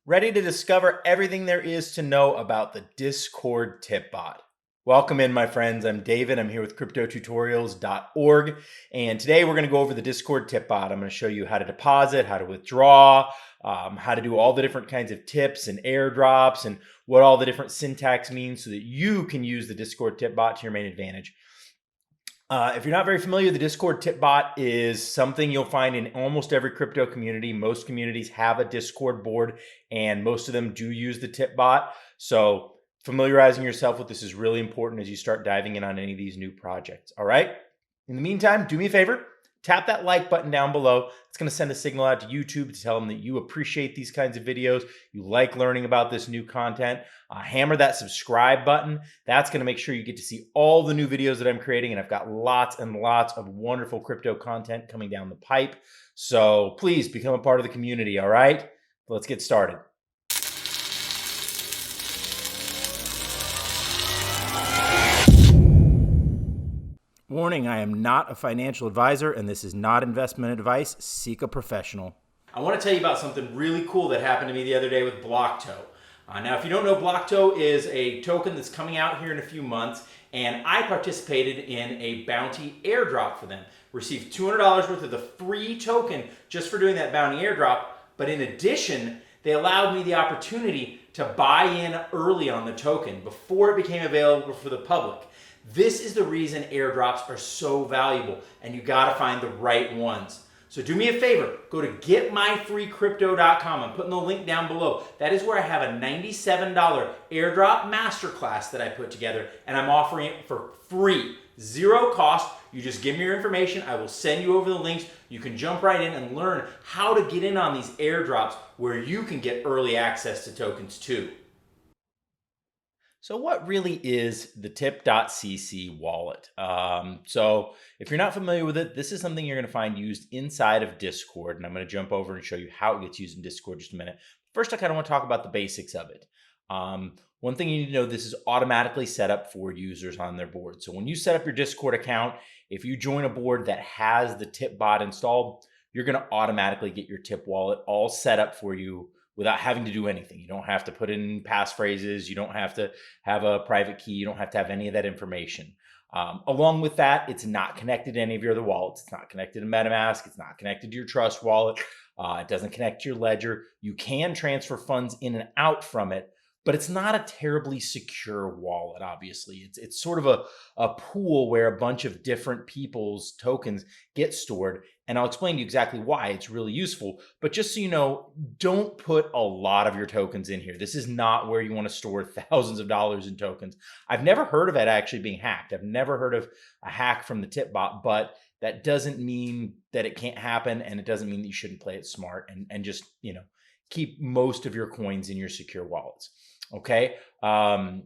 Ready to discover everything there is to know about the Discord tip bot. Welcome in, my friends. I'm David. I'm here with cryptotutorials.org. And today we're going to go over the Discord tip bot. I'm going to show you how to deposit, how to withdraw, how to do all the different kinds of tips and airdrops, and what all the different syntax means so that you can use the Discord tip bot to your main advantage. If you're not very familiar, the Discord tip bot is something you'll find in almost every crypto community. Most communities have a Discord board, and most of them do use the tip bot. So familiarizing yourself with this is really important as you start diving in on any of these new projects. All right. In the meantime, do me a favor. Tap that like button down below. It's going to send a signal out to YouTube to tell them that you appreciate these kinds of videos. You like learning about this new content. Hammer that subscribe button. That's going to make sure you get to see all the new videos that I'm creating. And I've got lots and lots of wonderful crypto content coming down the pipe. So please become a part of the community. All right, let's get started. Warning, I am not a financial advisor, and this is not investment advice. Seek a professional. I want to tell you about something really cool that happened to me the other day with Blocto. Now, if you don't know, Blocto is a token that's coming out here in a few months, and I participated in a bounty airdrop for them. Received $200 worth of the free token just for doing that bounty airdrop, but in addition, they allowed me the opportunity to buy in early on the token before it became available for the public. This is the reason airdrops are so valuable, and you gotta find the right ones. So do me a favor, go to getmyfreecrypto.com. I'm putting the link down below. That is where I have a $97 Airdrop Masterclass that I put together, and I'm offering it for free, zero cost. You just give me your information. I will send you over the links. You can jump right in and learn how to get in on these airdrops where you can get early access to tokens too. So what really is the Tip.cc wallet? So if you're not familiar with it, this is something you're going to find used inside of Discord, and I'm going to jump over and show you how it gets used in Discord in just a minute. First, I kind of want to talk about the basics of it. One thing you need to know, this is automatically set up for users on their board. So when you set up your Discord account, if you join a board that has the tip bot installed, you're going to automatically get your tip wallet all set up for you without having to do anything. You don't have to put in passphrases. You don't have to have a private key. You don't have to have any of that information. Along with that, it's not connected to any of your other wallets. It's not connected to MetaMask. It's not connected to your Trust wallet. It doesn't connect to your Ledger. You can transfer funds in and out from it, but it's not a terribly secure wallet, obviously. It's sort of a pool where a bunch of different people's tokens get stored. And I'll explain to you exactly why it's really useful. But just so you know, don't put a lot of your tokens in here. This is not where you want to store thousands of dollars in tokens. I've never heard of it actually being hacked. I've never heard of a hack from the tip bot, but that doesn't mean that it can't happen. And it doesn't mean that you shouldn't play it smart and just, keep most of your coins in your secure wallets. Okay. One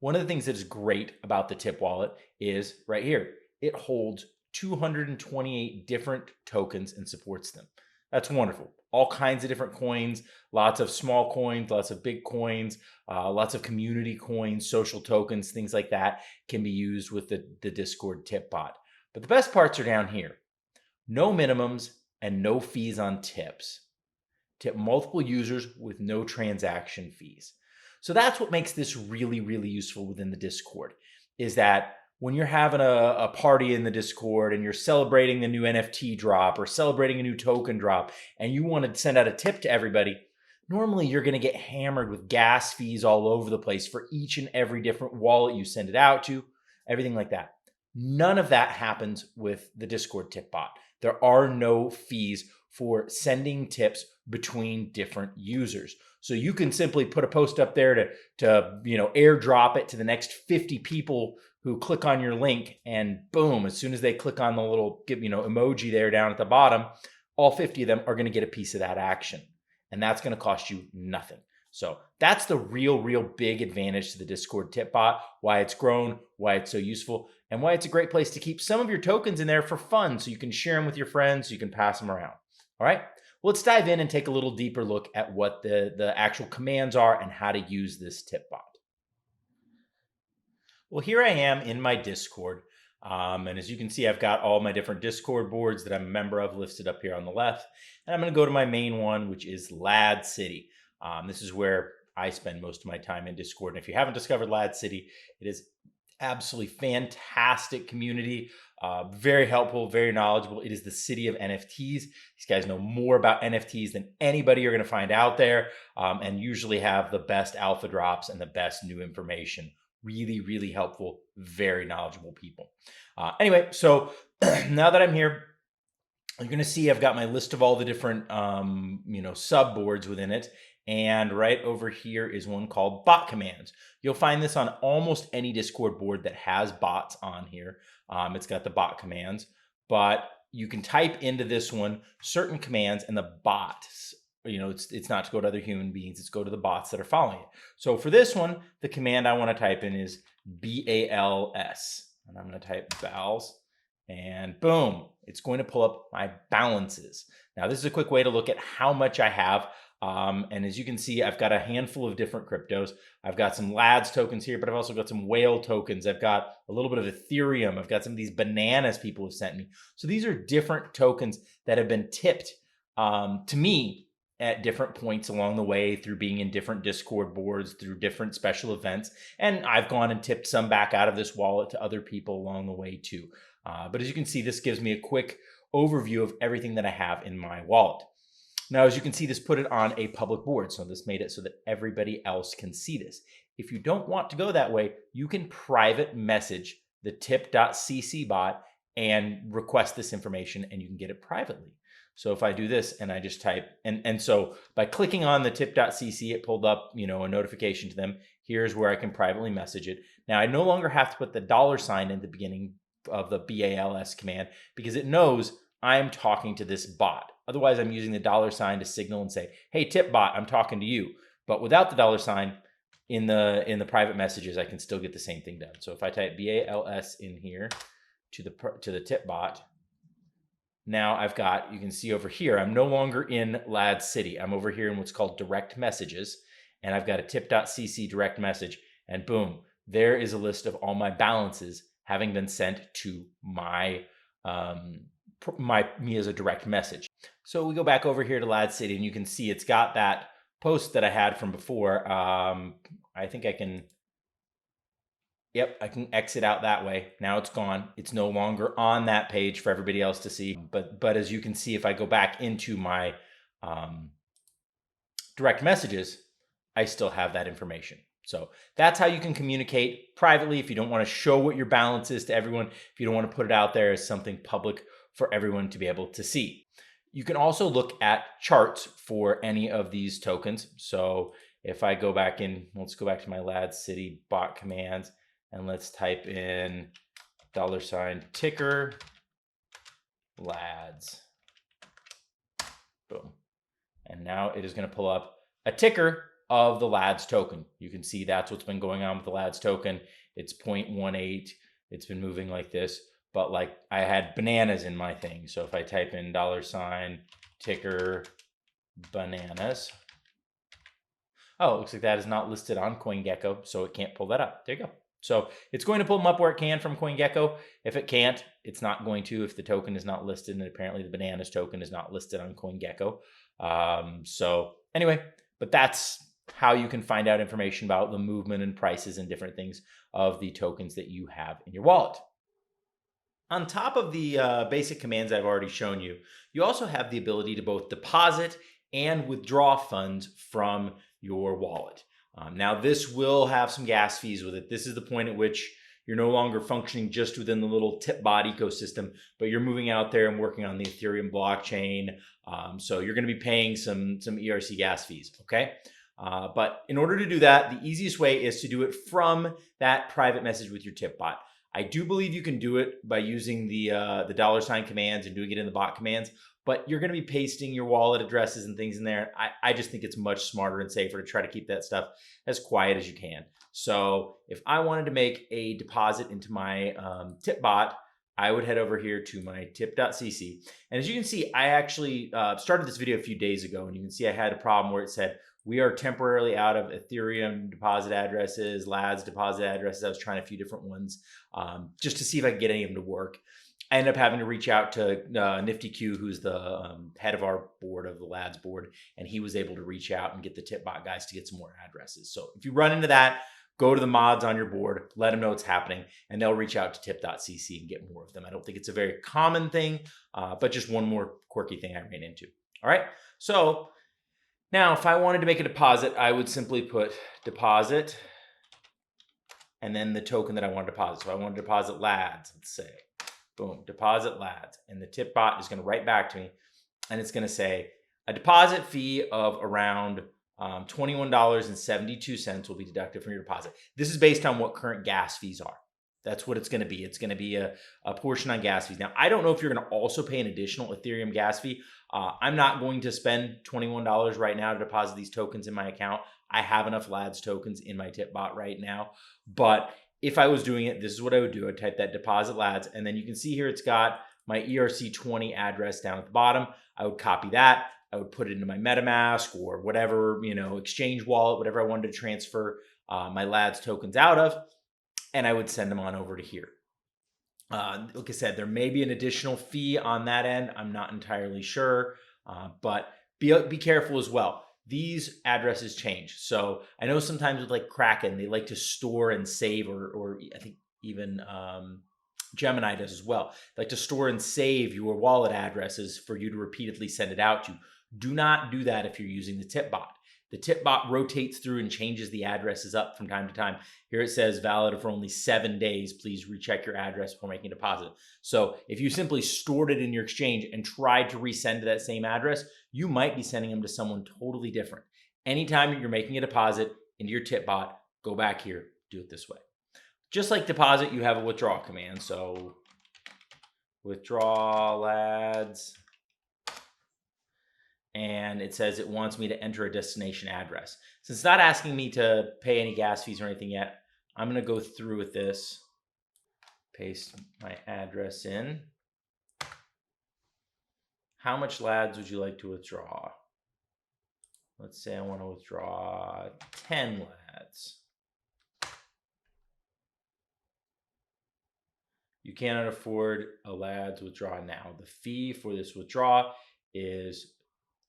of the things that is great about the tip wallet is right here. It holds 228 different tokens and supports them. That's wonderful. All kinds of different coins, lots of small coins, lots of big coins, lots of community coins, social tokens, things like that can be used with the Discord tip bot. But the best parts are down here. No minimums and no fees on tips. Tip multiple users with no transaction fees. So that's what makes this really, really useful within the Discord, is that when you're having a party in the Discord and you're celebrating the new NFT drop or celebrating a new token drop and you want to send out a tip to everybody, normally you're going to get hammered with gas fees all over the place for each and every different wallet you send it out to, everything like that. None of that happens with the Discord tip bot. There are no fees for sending tips between different users. So you can simply put a post up there to airdrop it to the next 50 people who click on your link, and boom, as soon as they click on the little emoji there down at the bottom, all 50 of them are going to get a piece of that action. And that's going to cost you nothing. So that's the real big advantage to the Discord tip bot, why it's grown, why it's so useful, and why it's a great place to keep some of your tokens in there for fun so you can share them with your friends, so you can pass them around. All right, well, let's dive in and take a little deeper look at what the actual commands are and how to use this tip bot. Well, here I am in my Discord. And as you can see, I've got all my different Discord boards that I'm a member of listed up here on the left. And I'm going to go to my main one, which is Lad City. This is where I spend most of my time in Discord. And if you haven't discovered Lad City, it is absolutely fantastic community, very helpful, very knowledgeable. It is the city of NFTs. These guys know more about NFTs than anybody you're going to find out there, and usually have the best alpha drops and the best new information. Really, really helpful, very knowledgeable people. Anyway, so now that I'm here, you're going to see I've got my list of all the different sub boards within it. And right over here is one called Bot Commands. You'll find this on almost any Discord board that has bots on here. It's got the Bot Commands, but you can type into this one certain commands, and the bots, it's not to go to other human beings, it's go to the bots that are following it. So for this one, the command I want to type in is BALS, and I'm going to type BALS. And boom, it's going to pull up my balances. Now, this is a quick way to look at how much I have. And as you can see, I've got a handful of different cryptos. I've got some LADS tokens here, but I've also got some whale tokens. I've got a little bit of Ethereum. I've got some of these bananas people have sent me. So these are different tokens that have been tipped to me at different points along the way through being in different Discord boards, through different special events. And I've gone and tipped some back out of this wallet to other people along the way too. But as you can see, this gives me a quick overview of everything that I have in my wallet. Now, as you can see, this put it on a public board. So this made it so that everybody else can see this. If you don't want to go that way, you can private message the Tip.cc bot and request this information, and you can get it privately. So if I do this and I just type, and so by clicking on the Tip.cc, it pulled up, a notification to them. Here's where I can privately message it. Now, I no longer have to put the $ in the beginning of the BALS command because it knows I'm talking to this bot. Otherwise, I'm using the $ to signal and say, hey, tip bot, I'm talking to you. But without the $ in the private messages, I can still get the same thing done. So if I type BALS in here to the tip bot, now I've got, you can see over here, I'm no longer in Lad City. I'm over here in what's called direct messages. And I've got a Tip.cc direct message. And boom, there is a list of all my balances having been sent to my me as a direct message. So we go back over here to Lad City, and you can see it's got that post that I had from before. I think I can, I can exit out that way. Now it's gone. It's no longer on that page for everybody else to see. But as you can see, if I go back into my direct messages, I still have that information. So that's how you can communicate privately if you don't want to show what your balance is to everyone, if you don't want to put it out there as something public for everyone to be able to see. You can also look at charts for any of these tokens. So if I go back in, let's go back to my Lad City bot commands, and let's type in $ticker LADS. Boom. And now it is going to pull up a ticker of the LADS token. You can see that's what's been going on with the LADS token. It's 0.18. It's been moving like this, but like I had bananas in my thing. So if I type in $ticker bananas, oh, it looks like that is not listed on CoinGecko, so it can't pull that up. There you go. So it's going to pull them up where it can from CoinGecko. If it can't, it's not going to if the token is not listed, and apparently the bananas token is not listed on CoinGecko. So anyway, but that's how you can find out information about the movement and prices and different things of the tokens that you have in your wallet. On top of the basic commands I've already shown you, you also have the ability to both deposit and withdraw funds from your wallet. Now, this will have some gas fees with it. This is the point at which you're no longer functioning just within the little tip bot ecosystem, but you're moving out there and working on the Ethereum blockchain. So you're going to be paying some ERC gas fees, okay? But in order to do that, the easiest way is to do it from that private message with your tip bot. I do believe you can do it by using the $ commands and doing it in the bot commands, but you're going to be pasting your wallet addresses and things in there. I just think it's much smarter and safer to try to keep that stuff as quiet as you can. So if I wanted to make a deposit into my tip bot, I would head over here to my Tip.cc. And as you can see, I actually started this video a few days ago, and you can see I had a problem where it said, we are temporarily out of Ethereum deposit addresses, LADS deposit addresses. I was trying a few different ones just to see if I could get any of them to work. I ended up having to reach out to Nifty Q, who's the head of our board, of the lads board, and he was able to reach out and get the Tip.bot guys to get some more addresses. So if you run into that, go to the mods on your board, let them know what's happening, and they'll reach out to Tip.cc and get more of them. I don't think it's a very common thing, but just one more quirky thing I ran into. All right, so now if I wanted to make a deposit, I would simply put deposit and then the token that I want to deposit. So I want to deposit lads, let's say. Boom, deposit lads. And the tip bot is going to write back to me, and it's going to say a deposit fee of around $21.72 will be deducted from your deposit. This is based on what current gas fees are. That's what it's going to be. It's going to be a portion on gas fees. Now, I don't know if you're going to also pay an additional Ethereum gas fee. I'm not going to spend $21 right now to deposit these tokens in my account. I have enough lads tokens in my tip bot right now, but if I was doing it, this is what I would do. I'd type that deposit lads, and then you can see here it's got my ERC20 address down at the bottom. I would copy that. I would put it into my MetaMask or whatever, exchange wallet, whatever I wanted to transfer my lads tokens out of, and I would send them on over to here. Like I said, there may be an additional fee on that end. I'm not entirely sure, but be careful as well. These addresses change. So I know sometimes with like Kraken, they like to store and save, or I think even Gemini does as well. They like to store and save your wallet addresses for you to repeatedly send it out to. Do not do that if you're using the tip bot. The tip bot rotates through and changes the addresses up from time to time. Here it says valid for only 7 days. Please recheck your address before making a deposit. So if you simply stored it in your exchange and tried to resend to that same address, you might be sending them to someone totally different. Anytime you're making a deposit into your tip bot, go back here, do it this way. Just like deposit, you have a withdraw command. So withdraw lads. And it says it wants me to enter a destination address. Since it's not asking me to pay any gas fees or anything yet, I'm going to go through with this. Paste my address in. How much lads would you like to withdraw? Let's say I want to withdraw 10 lads. You cannot afford a lads withdraw now. The fee for this withdraw is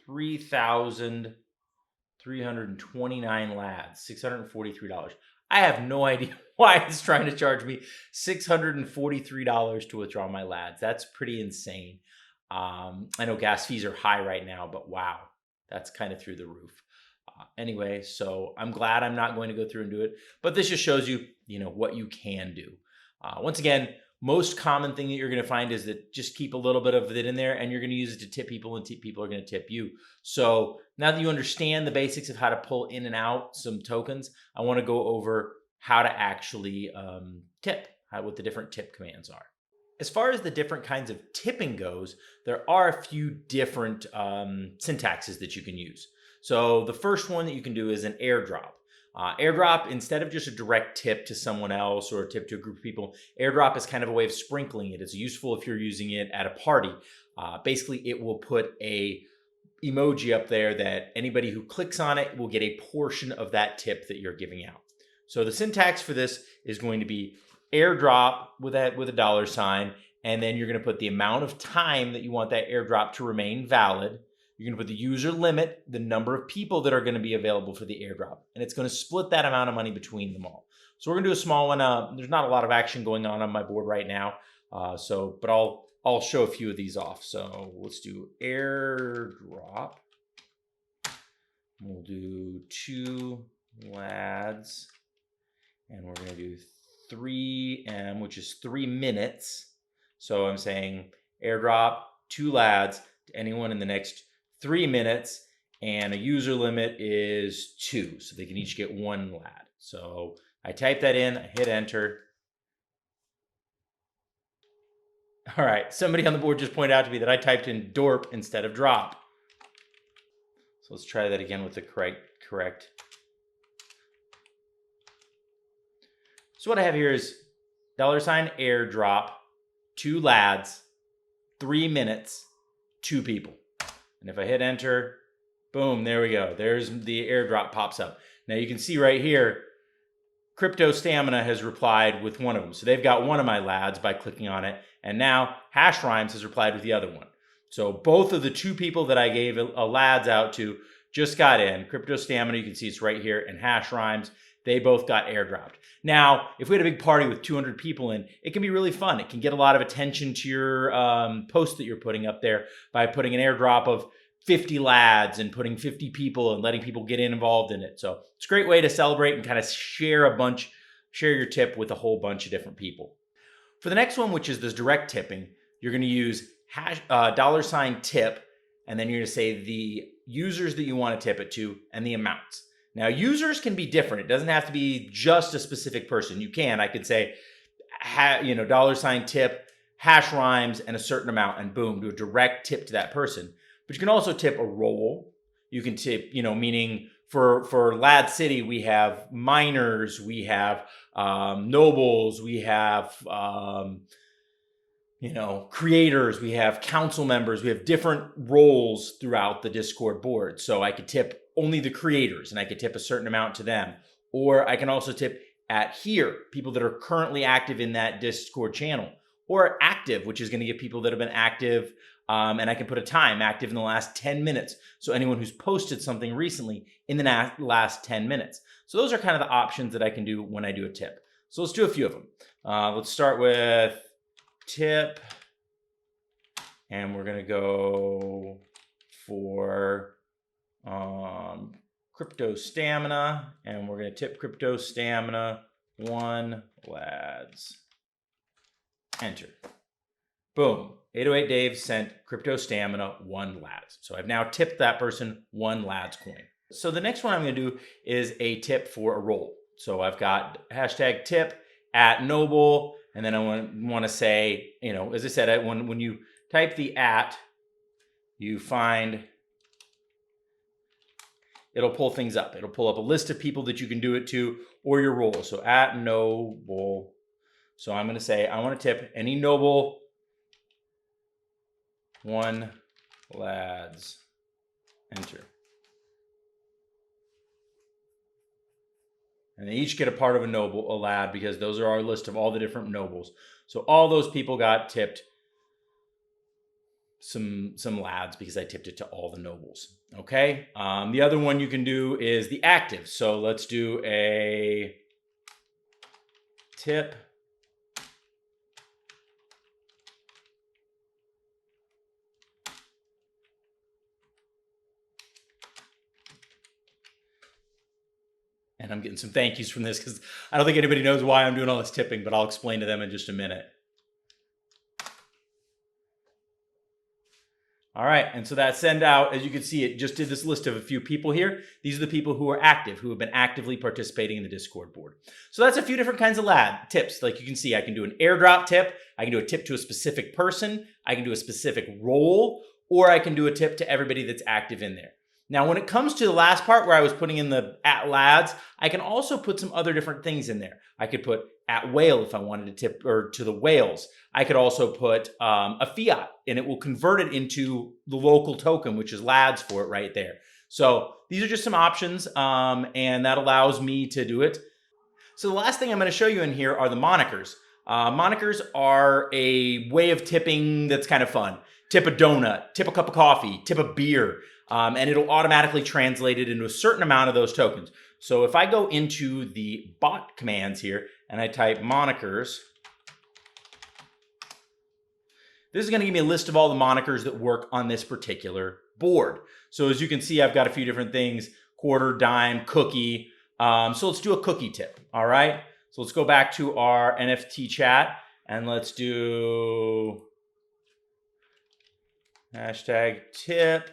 3,329 lads, $643. I have no idea why it's trying to charge me $643 to withdraw my lads. That's pretty insane. I know gas fees are high right now, but wow, that's kind of through the roof. Anyway, so I'm glad I'm not going to go through and do it, but this just shows you, what you can do. Once again, most common thing that you're going to find is that just keep a little bit of it in there, and you're going to use it to tip people, and people are going to tip you. So now that you understand the basics of how to pull in and out some tokens, I want to go over how to actually tip, what the different tip commands are. As far as the different kinds of tipping goes, there are a few different syntaxes that you can use. So the first one that you can do is an airdrop. Airdrop, instead of just a direct tip to someone else or a tip to a group of people, airdrop is kind of a way of sprinkling it. It's useful if you're using it at a party. Basically, it will put a emoji up there that anybody who clicks on it will get a portion of that tip that you're giving out. So the syntax for this is going to be airdrop with a dollar sign, and then you're going to put the amount of time that you want that airdrop to remain valid. You're going to put the user limit, the number of people that are going to be available for the airdrop, and it's going to split that amount of money between them all. So we're going to do a small one. There's not a lot of action going on my board right now, but I'll show a few of these off. So let's do airdrop. We'll do 2 lads, and we're going to do 3M, which is 3 minutes. So I'm saying airdrop 2 lads to anyone in the next 3 minutes, and a user limit is 2, so they can each get 1 lad. So I type that in, I hit enter. All right, somebody on the board just pointed out to me that I typed in dorp instead of drop. So let's try that again with the correct. So what I have here is $ airdrop, 2 lads, 3 minutes, 2 people. And if I hit enter, boom, there we go. There's the airdrop pops up. Now you can see right here, Crypto Stamina has replied with one of them. So they've got one of my lads by clicking on it. And now Hash Rhymes has replied with the other one. So both of the two people that I gave a lads out to just got in. Crypto Stamina, you can see it's right here, and Hash Rhymes, they both got airdropped. Now, if we had a big party with 200 people in, it can be really fun. It can get a lot of attention to your post that you're putting up there by putting an airdrop of 50 lads and putting 50 people and letting people get involved in it. So it's a great way to celebrate and kind of share your tip with a whole bunch of different people. For the next one, which is this direct tipping, you're going to use $tip, and then you're going to say the users that you want to tip it to and the amounts. Now, users can be different. It doesn't have to be just a specific person. I could say, $tip, Hash Rhymes, and a certain amount, and boom, do a direct tip to that person. But you can also tip a role. You can tip, meaning for Lad City, we have miners, we have nobles, we have creators, we have council members, we have different roles throughout the Discord board. So I could tip only the creators and I could tip a certain amount to them. Or I can also tip at here, people that are currently active in that Discord channel. Or active, which is going to give people that have been active, and I can put a time active in the last 10 minutes. So anyone who's posted something recently in the last 10 minutes. So those are kind of the options that I can do when I do a tip. So let's do a few of them. Let's start with tip, and we're going to go for Crypto Stamina, and we're going to tip Crypto Stamina 1 lads. Enter. Boom. 808 Dave sent Crypto Stamina 1 lads. So I've now tipped that person 1 lads coin. So the next one I'm going to do is a tip for a role. So I've got hashtag tip at noble, and then I want to say, as I said, when you type the at, you find it'll pull things up. It'll pull up a list of people that you can do it to or your role. So at noble. So I'm going to say I want to tip any noble 1 lads. Enter. And they each get a part of a lad, because those are our list of all the different nobles. So all those people got tipped some lads because I tipped it to all the nobles. Okay. The other one you can do is the active. So let's do a tip and I'm getting some thank yous from this because I don't think anybody knows why I'm doing all this tipping, but I'll explain to them in just a minute. All right, and so that send out, as you can see, it just did this list of a few people here. These are the people who are active, who have been actively participating in the Discord board. So that's a few different kinds of lad tips. Like you can see, I can do an airdrop tip, I can do a tip to a specific person, I can do a specific role, or I can do a tip to everybody that's active in there. Now, when it comes to the last part where I was putting in the at lads, I can also put some other different things in there. I could put at whale if I wanted to tip or to the whales. I could also put a fiat, and it will convert it into the local token, which is lads for it right there. So these are just some options, and that allows me to do it. So the last thing I'm going to show you in here are the monikers. Monikers are a way of tipping that's kind of fun. Tip a donut, tip a cup of coffee, tip a beer. And it'll automatically translate it into a certain amount of those tokens. So if I go into the bot commands here and I type monikers, this is going to give me a list of all the monikers that work on this particular board. So as you can see, I've got a few different things: quarter, dime, cookie. So let's do a cookie tip. All right. So let's go back to our NFT chat and let's do hashtag tip.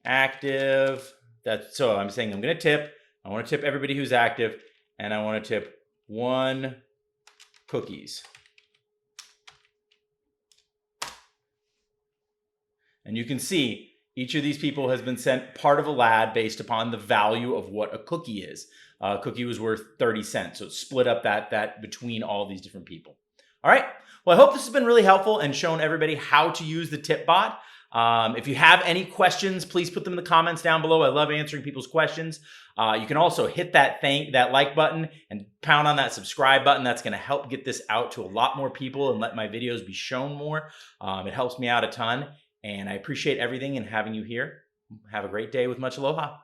Active. So I'm saying I'm going to tip. I want to tip everybody who's active, and I want to tip 1 cookies. And you can see each of these people has been sent part of a lad based upon the value of what a cookie is. A cookie was worth 30 cents, so it's split up that between all these different people. All right. Well, I hope this has been really helpful and shown everybody how to use the tip bot. If you have any questions, please put them in the comments down below. I love answering people's questions. You can also hit that like button and pound on that subscribe button. That's going to help get this out to a lot more people and let my videos be shown more. It helps me out a ton, and I appreciate everything and having you here. Have a great day with much aloha.